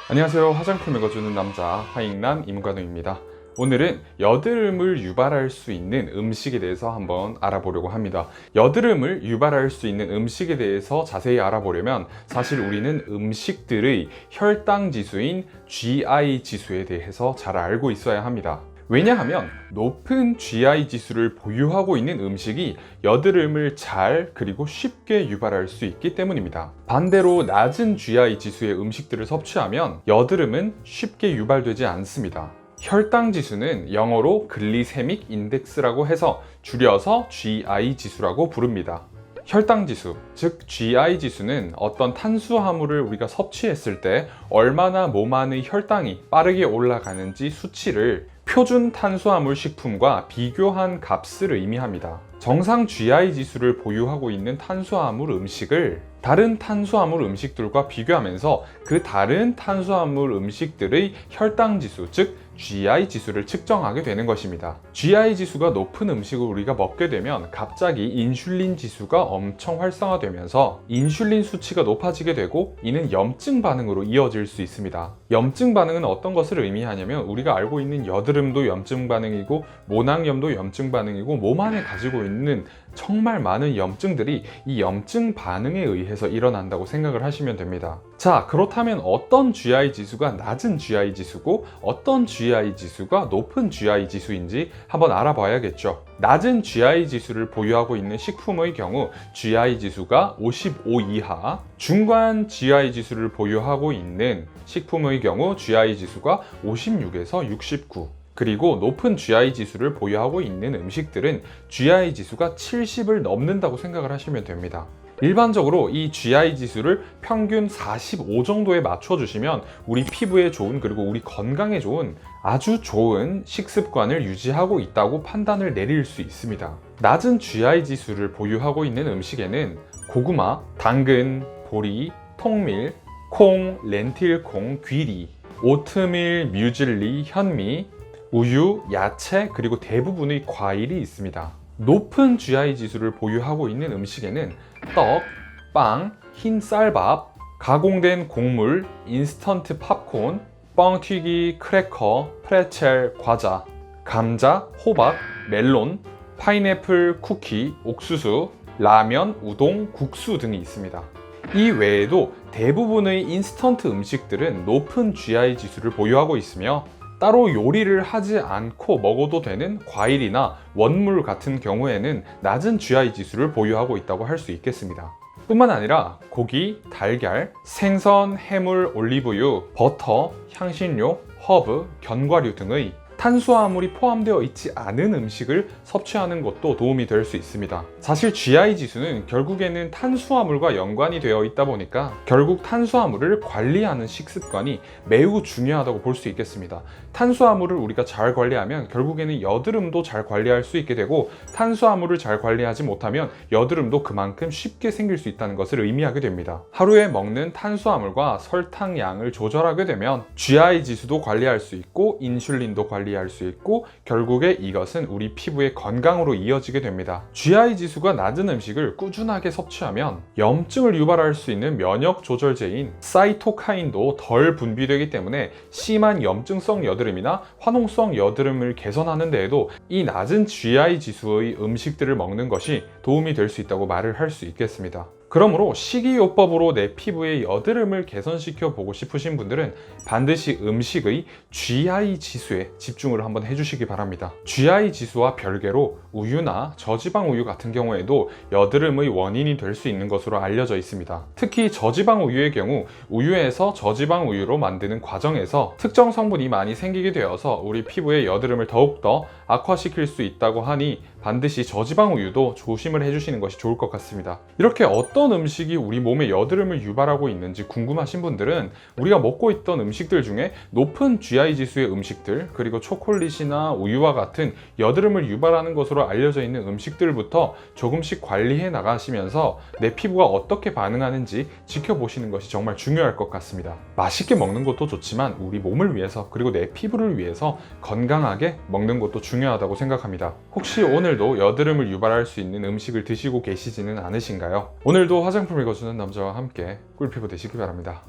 안녕하세요. 화장품 읽어주는 남자 화익남 임관우입니다. 오늘은 여드름을 유발할 수 있는 음식에 대해서 한번 알아보려고 합니다. 여드름을 유발할 수 있는 음식에 대해서 자세히 알아보려면 사실 우리는 음식들의 혈당 지수인 GI 지수에 대해서 잘 알고 있어야 합니다. 왜냐하면 높은 GI 지수를 보유하고 있는 음식이 여드름을 잘 그리고 쉽게 유발할 수 있기 때문입니다. 반대로 낮은 GI 지수의 음식들을 섭취하면 여드름은 쉽게 유발되지 않습니다. 혈당 지수는 영어로 글리세믹 인덱스라고 해서 줄여서 GI 지수라고 부릅니다. 혈당 지수, 즉 GI 지수는 어떤 탄수화물을 우리가 섭취했을 때 얼마나 몸 안의 혈당이 빠르게 올라가는지 수치를 표준 탄수화물 식품과 비교한 값을 의미합니다. 정상 GI 지수를 보유하고 있는 탄수화물 음식을 다른 탄수화물 음식들과 비교하면서 그 다른 탄수화물 음식들의 혈당 지수, 즉 GI 지수를 측정하게 되는 것입니다. GI 지수가 높은 음식을 우리가 먹게 되면 갑자기 인슐린 지수가 엄청 활성화되면서 인슐린 수치가 높아지게 되고 이는 염증 반응으로 이어질 수 있습니다. 염증 반응은 어떤 것을 의미하냐면 우리가 알고 있는 여드름도 염증 반응이고 모낭염도 염증 반응이고 몸 안에 가지고 있는 정말 많은 염증들이 이 염증 반응에 의해서 일어난다고 생각을 하시면 됩니다. 자, 그렇다면 어떤 GI 지수가 낮은 GI 지수고 어떤 GI 지수가 높은 GI 지수인지 한번 알아봐야겠죠. 낮은 GI 지수를 보유하고 있는 식품의 경우 GI 지수가 55 이하, 중간 GI 지수를 보유하고 있는 식품의 경우 GI 지수가 56에서 69, 그리고 높은 GI 지수를 보유하고 있는 음식들은 GI 지수가 70을 넘는다고 생각을 하시면 됩니다. 일반적으로 이 GI 지수를 평균 45 정도에 맞춰주시면 우리 피부에 좋은 그리고 우리 건강에 좋은 아주 좋은 식습관을 유지하고 있다고 판단을 내릴 수 있습니다. 낮은 GI 지수를 보유하고 있는 음식에는 고구마, 당근, 보리, 통밀, 콩, 렌틸콩, 귀리, 오트밀, 뮤즐리, 현미, 우유, 야채, 그리고 대부분의 과일이 있습니다. 높은 GI 지수를 보유하고 있는 음식에는 떡, 빵, 흰 쌀밥, 가공된 곡물, 인스턴트 팝콘, 뻥튀기, 크래커, 프레첼, 과자, 감자, 호박, 멜론, 파인애플, 쿠키, 옥수수, 라면, 우동, 국수 등이 있습니다. 이 외에도 대부분의 인스턴트 음식들은 높은 GI 지수를 보유하고 있으며 따로 요리를 하지 않고 먹어도 되는 과일이나 원물 같은 경우에는 낮은 GI 지수를 보유하고 있다고 할 수 있겠습니다. 뿐만 아니라 고기, 달걀, 생선, 해물, 올리브유, 버터, 향신료, 허브, 견과류 등의 탄수화물이 포함되어 있지 않은 음식을 섭취하는 것도 도움이 될 수 있습니다. 사실 GI 지수는 결국에는 탄수화물과 연관이 되어 있다 보니까 결국 탄수화물을 관리하는 식습관이 매우 중요하다고 볼 수 있겠습니다. 탄수화물을 우리가 잘 관리하면 결국에는 여드름도 잘 관리할 수 있게 되고 탄수화물을 잘 관리하지 못하면 여드름도 그만큼 쉽게 생길 수 있다는 것을 의미하게 됩니다. 하루에 먹는 탄수화물과 설탕 양을 조절하게 되면 GI 지수도 관리할 수 있고 인슐린도 관리할 수 있고 결국에 이것은 우리 피부의 건강으로 이어지게 됩니다. GI 지수가 낮은 음식을 꾸준하게 섭취하면 염증을 유발할 수 있는 면역 조절제인 사이토카인도 덜 분비되기 때문에 심한 염증성 여드름이나 화농성 여드름을 개선하는 데에도 이 낮은 GI 지수의 음식들을 먹는 것이 도움이 될 수 있다고 말을 할 수 있겠습니다. 그러므로 식이요법으로 내 피부의 여드름을 개선시켜 보고 싶으신 분들은 반드시 음식의 GI 지수에 집중을 한번 해주시기 바랍니다. GI 지수와 별개로 우유나 저지방 우유 같은 경우에도 여드름의 원인이 될 수 있는 것으로 알려져 있습니다. 특히 저지방 우유의 경우 우유에서 저지방 우유로 만드는 과정에서 특정 성분이 많이 생기게 되어서 우리 피부의 여드름을 더욱더 악화시킬 수 있다고 하니 반드시 저지방 우유도 조심을 해주시는 것이 좋을 것 같습니다. 이렇게 어떤 음식이 우리 몸에 여드름을 유발하고 있는지 궁금하신 분들은 우리가 먹고 있던 음식들 중에 높은 GI 지수의 음식들, 그리고 초콜릿이나 우유와 같은 여드름을 유발하는 것으로 알려져 있는 음식들부터 조금씩 관리해 나가시면서 내 피부가 어떻게 반응하는지 지켜보시는 것이 정말 중요할 것 같습니다. 맛있게 먹는 것도 좋지만 우리 몸을 위해서 그리고 내 피부를 위해서 건강하게 먹는 것도 중요하다고 생각합니다. 혹시 오늘도 여드름을 유발할 수 있는 음식을 드시고 계시지는 않으신가요? 오늘도 화장품 읽어주는 남자와 함께 꿀피부 되시기 바랍니다.